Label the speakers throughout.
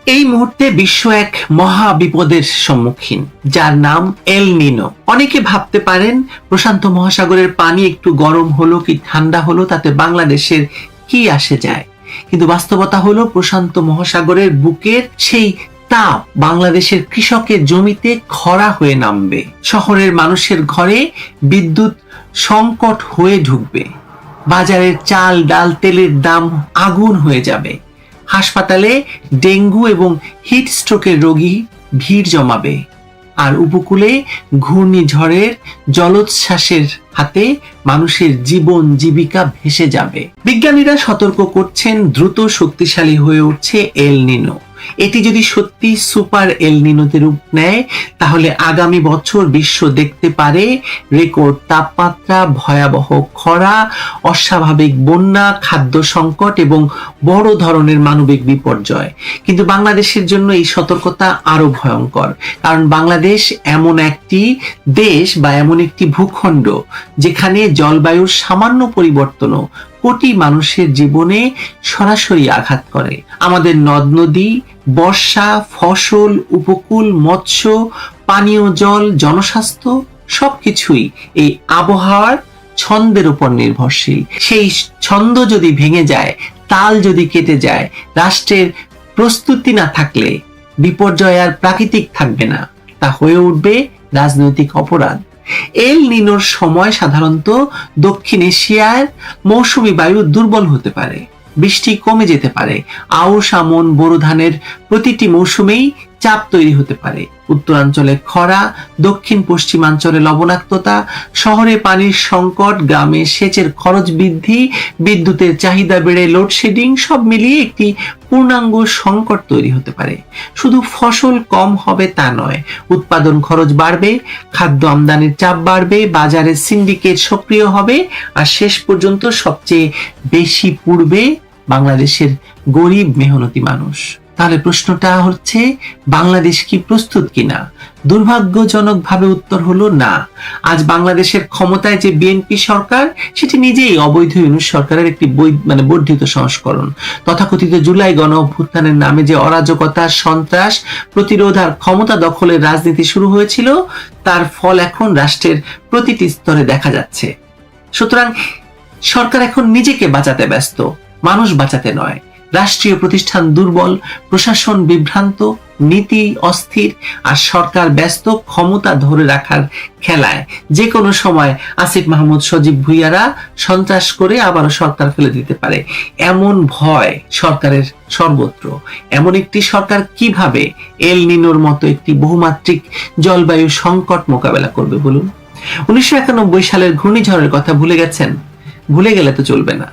Speaker 1: এই মুহূর্তে বিশ্ব এক মহা বিপদের সম্মুখীন, যার নাম এল নিনো। অনেকে ভাবতে পারেন প্রশান্ত মহাসাগরের পানি একটু গরম হলো কি ঠান্ডা হলো তাতে বাংলাদেশের কি আসে যায়, কিন্তু বাস্তবতা হলো প্রশান্ত মহাসাগরের বুকের সেই তাপ বাংলাদেশের কৃষকের জমিতে খরা হয়ে নামবে, শহরের মানুষের ঘরে বিদ্যুৎ সংকট হয়ে ঢুকবে, বাজারের চাল ডাল তেলের দাম আগুন হয়ে যাবে, হাসপাতালে ডেঙ্গু এবং হিট স্ট্রোকের রোগী ভিড় জমাবে, আর উপকূলে ঘূর্ণিঝড়ের জলোচ্ছ্বাসের হাতে মানুষের জীবন জীবিকা ভেসে যাবে। বিজ্ঞানীরা সতর্ক করছেন দ্রুত শক্তিশালী হয়ে উঠছে এল নিনো। এটি যদি সত্যি সুপার এল নিনোতে রূপ নেয় তাহলে আগামী বছর বিশ্ব দেখতে পারে রেকর্ড তাপমাত্রা, ভয়াবহ খরা, অস্বাভাবিক বন্যা, খাদ্য সংকট এবং বড় ধরনের মানবিক বিপর্যয়। কিন্তু বাংলাদেশের জন্য এই সতর্কতা আরো ভয়ঙ্কর, কারণ বাংলাদেশ এমন একটি দেশ বা এমন একটি ভূখণ্ড যেখানে জলবায়ুর সামান্য পরিবর্তনও কোটি মানুষের জীবনে সরাসরি আঘাত করে। আমাদের নদ নদী, বর্ষা, ফসল, উপকূল, মৎস্য, পানীয় জল, জনস্বাস্থ্য সবকিছুই এই আবহাওয়ার ছন্দের উপর নির্ভরশীল। সেই ছন্দ যদি ভেঙে যায়, তাল যদি কেটে যায়, রাষ্ট্রের প্রস্তুতি না থাকলে বিপর্যয় আর প্রাকৃতিক থাকবে না, তা হয়ে উঠবে রাজনৈতিক অপরাধ। এল নিনোর সময় সাধারণত দক্ষিণ এশিয়ার মৌসুমী বায়ু দুর্বল হতে পারে, বৃষ্টি কমে যেতে পারে, আউশ আমন বোরো ধানের প্রতিটি মৌসুমেই চাপ তৈরি হতে পারে। উত্তরাঞ্চলে খরা, দক্ষিণ পশ্চিমাঞ্চলে লবণাক্ততা, শহরে পানির সংকট, গ্রামে সেচের খরচ বৃদ্ধি, বিদ্যুতের চাহিদা বেড়ে লোডশেডিং, সব মিলিয়ে একটি পূর্ণাঙ্গ সংকট তৈরি হতে পারে। শুধু ফসল কম হবে তা নয়, উৎপাদন খরচ বাড়বে, খাদ্য আমদানির চাপ বাড়বে, বাজারে সিন্ডিকেট সক্রিয় হবে, আর শেষ পর্যন্ত সবচেয়ে বেশি পুড়বে বাংলাদেশের গরিব মেহনতি মানুষ। তাহলে প্রশ্নটা হচ্ছে, বাংলাদেশ কি প্রস্তুত কিনা? দুর্ভাগ্যজনকভাবে উত্তর হলো না। আজ বাংলাদেশের ক্ষমতায় যে বিএনপি সরকার, সেটি নিজেই অবৈধ ইউনূস সরকারের একটি বর্ধিত সংস্করণ। তথাকথিত জুলাই গণ অভ্যুত্থানের নামে যে অরাজকতা, সন্ত্রাস, প্রতিরোধ আর ক্ষমতা দখলের রাজনীতি শুরু হয়েছিল, তার ফল এখন রাষ্ট্রের প্রতিটি স্তরে দেখা যাচ্ছে। সুতরাং সরকার এখন নিজেকে বাঁচাতে ব্যস্ত, মানুষ বাঁচাতে নয়। রাষ্ট্রীয় প্রতিষ্ঠান দুর্বল, প্রশাসন বিভ্রান্ত, নীতি অস্থির, আর সরকার ব্যস্ত ক্ষমতা ধরে রাখার খেলায়। যে কোনো সময় আসিফ মাহমুদ, সজীব ভুইয়ারা সন্ত্রাস করে আবারও সরকার ফেলে দিতে পারে, এমন ভয় সরকারের সর্বত্র। এমন একটি সরকার কিভাবে এল নিনোর মতো একটি বহুমাত্রিক জলবায়ু সংকট মোকাবেলা করবে বলুন? 1991 সালের ঘূর্ণিঝড়ের কথা ভুলে গেছেন? ভুলে গেলে তো চলবে না।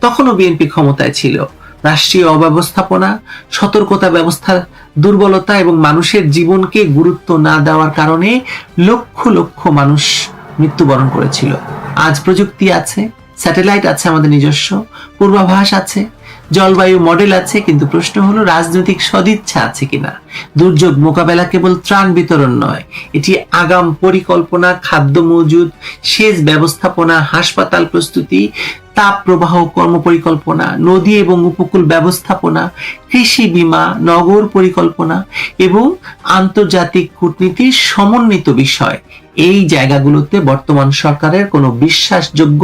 Speaker 1: তখনও বিএনপি ক্ষমতায় ছিল। রাষ্ট্রীয় অব্যবস্থাপনা, সতর্কতা ব্যবস্থার দুর্বলতা এবং মানুষের জীবনকে গুরুত্ব না দেওয়ার কারণে লক্ষ লক্ষ মানুষ মৃত্যুবরণ করেছিল। আজ প্রযুক্তি আছে, স্যাটেলাইট আছে, আমাদের নিজস্ব পূর্বাভাস আছে, জলবায়ু মডেল আছে, কিন্তু প্রশ্ন হলো রাজনৈতিক সদিচ্ছা আছে কিনা। দুর্যোগ মোকাবেলা কেবল ত্রাণ বিতরণ নয়, এটি আগাম পরিকল্পনা, খাদ্য মজুদ, সেচ ব্যবস্থাপনা, হাসপাতাল প্রস্তুতি, তাপ প্রবাহ কর্মপরিকল্পনা, নদী এবং উপকূল ব্যবস্থাপনা, কৃষি বীমা, নগর পরিকল্পনা এবং আন্তর্জাতিক কূটনীতির সমন্বিত বিষয়। এই জায়গাগুলোতে বর্তমান সরকারের কোনো বিশ্বাসযোগ্য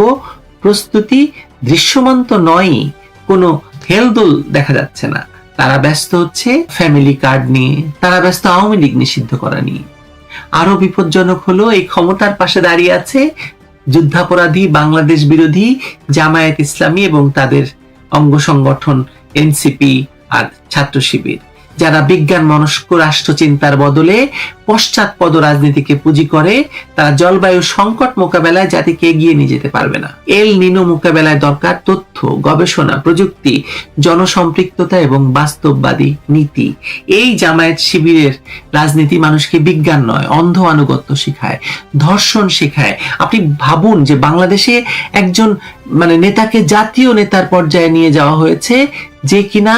Speaker 1: প্রস্তুতি দৃশ্যমান তো নয়, কোনো হেলদোল দেখা যাচ্ছে না। তারা ব্যস্ত হচ্ছে ফ্যামিলি কার্ড নিয়ে, তারা ব্যস্ত আওয়ামী লীগ নিষিদ্ধ করা নিয়ে। আরো বিপজ্জনক হলো এই ক্ষমতার পাশে দাঁড়িয়ে আছে যুদ্ধাপরাধী, বাংলাদেশ বিরোধী জামায়াত ইসলামী এবং তাদের অঙ্গ সংগঠন এনসিপি আর ছাত্র শিবির, যারা বিজ্ঞান মনস্ক রাষ্ট্র চিন্তার বদলে পশ্চাৎপদ রাজনীতিকে পুঁজি করে। তারা জলবায়ু সংকট মোকাবেলায় জাতিকে এগিয়ে নিয়ে যেতে পারবে না। এল নিনো মোকাবেলায় দরকার তথ্য, গবেষণা, প্রযুক্তি, জনসম্পৃক্ততা এবং বাস্তববাদী নীতি। এই জামায়াত শিবিরের রাজনীতি মানুষকে বিজ্ঞান নয়, অন্ধ আনুগত্য শিখায়, ধর্ষণ শিখায়। আপনি ভাবুন যে বাংলাদেশে একজন নেতাকে জাতীয় নেতার পর্যায়ে নিয়ে যাওয়া হয়েছে, যে কিনা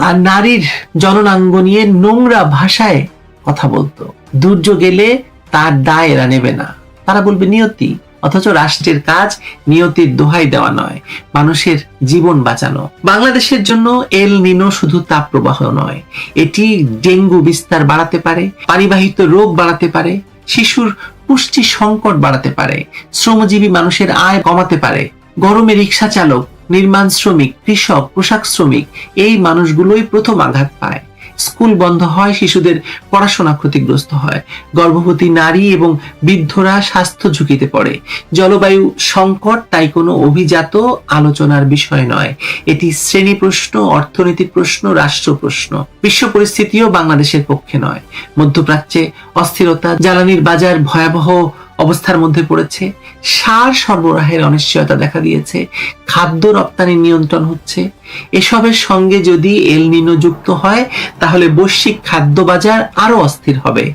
Speaker 1: আর নারীর জননাঙ্গ নিয়ে নোংরা ভাষায় কথা বলতো। দুর্যোগ এলে তার দায় এরা নেবে না, তারা বলবে নিয়তি, অথচ রাষ্ট্রের কাজ নিয়তির দোহাই দেওয়া নয়, মানুষের জীবন বাঁচানো। বাংলাদেশের জন্য এল নিনো শুধু তাপপ্রবাহ নয়, এটি ডেঙ্গু বিস্তার বাড়াতে পারে, পানিবাহিত রোগ বাড়াতে পারে, শিশুর পুষ্টি সংকট বাড়াতে পারে, শ্রমজীবী মানুষের আয় কমাতে পারে। গরমে রিক্সা চালক, নির্মাণ শ্রমিক, কৃষক, পোশাক শ্রমিক এই মানুষগুলোই প্রথম আঘাত পায়। স্কুল বন্ধ হয়, শিশুদের পড়াশোনা ক্ষতিগ্রস্ত হয়, গর্ভবতী নারী এবং বৃদ্ধরা স্বাস্থ্য ঝুঁকিতে পড়ে। জলবায়ু সংকট তাই কোনো অভিজাত আলোচনার বিষয় নয়, এটি শ্রেণী প্রশ্ন, অর্থনৈতিক প্রশ্ন, রাষ্ট্র প্রশ্ন। বিশ্ব পরিস্থিতিও বাংলাদেশের পক্ষে নয়। মধ্যপ্রাচ্যে অস্থিরতা, জ্বালানির বাজার ভয়াবহ অবস্থার মধ্যে পড়েছে, সার সরবরাহের অনিশ্চয়তা দেখা দিয়েছে, খাদ্য রপ্তানি নিয়ন্ত্রণ হচ্ছে। এসবের সঙ্গে যদি এল নিনো যুক্ত হয় তাহলে বৈশ্বিক খাদ্য বাজার আরো অস্থির হবে।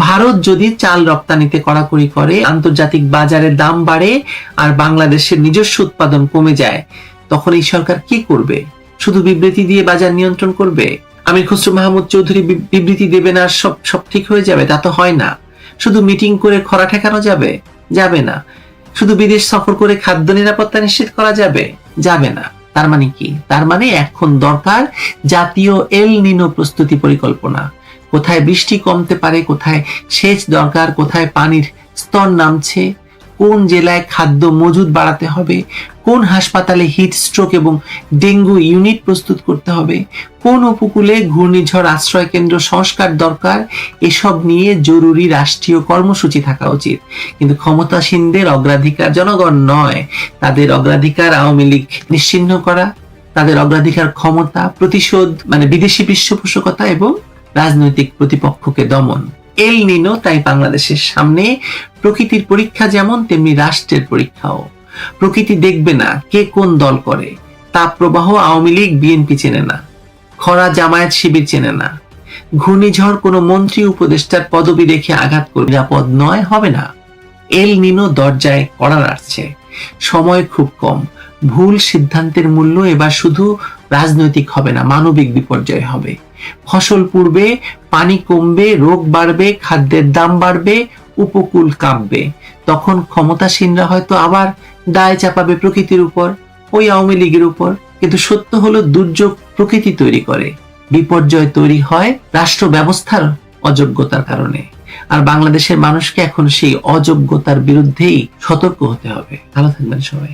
Speaker 1: ভারত যদি চাল রপ্তানিতে কড়াকড়ি করে, আন্তর্জাতিক বাজারে দাম বাড়ে আর বাংলাদেশের নিজস্ব উৎপাদন কমে যায়, তখন এই সরকার কি করবে? শুধু বিবৃতি দিয়ে বাজার নিয়ন্ত্রণ করবে? আমির খসরু মাহমুদ চৌধুরী বিবৃতি দেবেন আর সব ঠিক হয়ে যাবে? তা তো হয় না। শুধু মিটিং করে খরা ঠেকানো যাবে না। শুধু বিদেশ সফর করে খাদ্য নিরাপত্তা নিশ্চিত করা যাবে না। তার মানে কি? তার মানে এখন দরকার জাতীয় এল নিনো প্রস্তুতি পরিকল্পনা। কোথায় বৃষ্টি কমতে পারে, কোথায় সেচ দরকার, কোথায় পানির স্তর নামছে, কোন জেলায় খাদ্য মজুদ বাড়াতে হবে, কোন হাসপাতালে হিট স্ট্রোক এবং ডেঙ্গু ইউনিট প্রস্তুত করতে হবে, কোন উপকূলে ঘূর্ণিঝড় আশ্রয় কেন্দ্র সংস্কার দরকার, এসব নিয়ে জরুরি রাষ্ট্রীয় কর্মসূচি থাকা উচিত। কিন্তু ক্ষমতাসীনদের অগ্রাধিকার জনগণ নয়, তাদের অগ্রাধিকার আওয়ামী লীগ নিশ্চিহ্ন করা, তাদের অগ্রাধিকার ক্ষমতা, প্রতিশোধ মানে বিদেশি পৃষ্ঠপোষকতা এবং রাজনৈতিক প্রতিপক্ষকে দমন। এল নিনো তাই বাংলাদেশের সামনে প্রকৃতির পরীক্ষা, যেমন তেমনি রাষ্ট্রের পরীক্ষাও। প্রকৃতি দেখবে না কে কোন দল করে। তাপ প্রবাহ আওয়ামী লীগ বিএনপি চেনে না, খরা জামায়াত শিবির চেনে না, ঘূর্ণিঝড় কোনো মন্ত্রী উপদেষ্টার পদবি রেখে আঘাত করে নিরাপদ নয়, হবে না। এল নিনো দরজায় কড়া নাড়ছে, সময় খুব কম। ভুল সিদ্ধান্তের মূল্য এবার শুধু রাজনৈতিক হবে না, মানবিক বিপর্যয় হবে। ফসল পুড়বে, পানি কমবে, রোগ বাড়বে, খাদ্যের দাম বাড়বে, উপকূল কাঁপবে। তখন ক্ষমতাসীনরা হয়তো আবার দায় চাপাবে প্রকৃতির উপর, ওই আওয়ামী লীগের উপর। কিন্তু সত্য হলো, দুর্যোগ প্রকৃতি তৈরি করে, বিপর্যয় তৈরি হয় রাষ্ট্র ব্যবস্থার অযোগ্যতার কারণে। আর বাংলাদেশের মানুষকে এখন সেই অযোগ্যতার বিরুদ্ধেই সতর্ক হতে হবে। ভালো থাকবেন সবাই।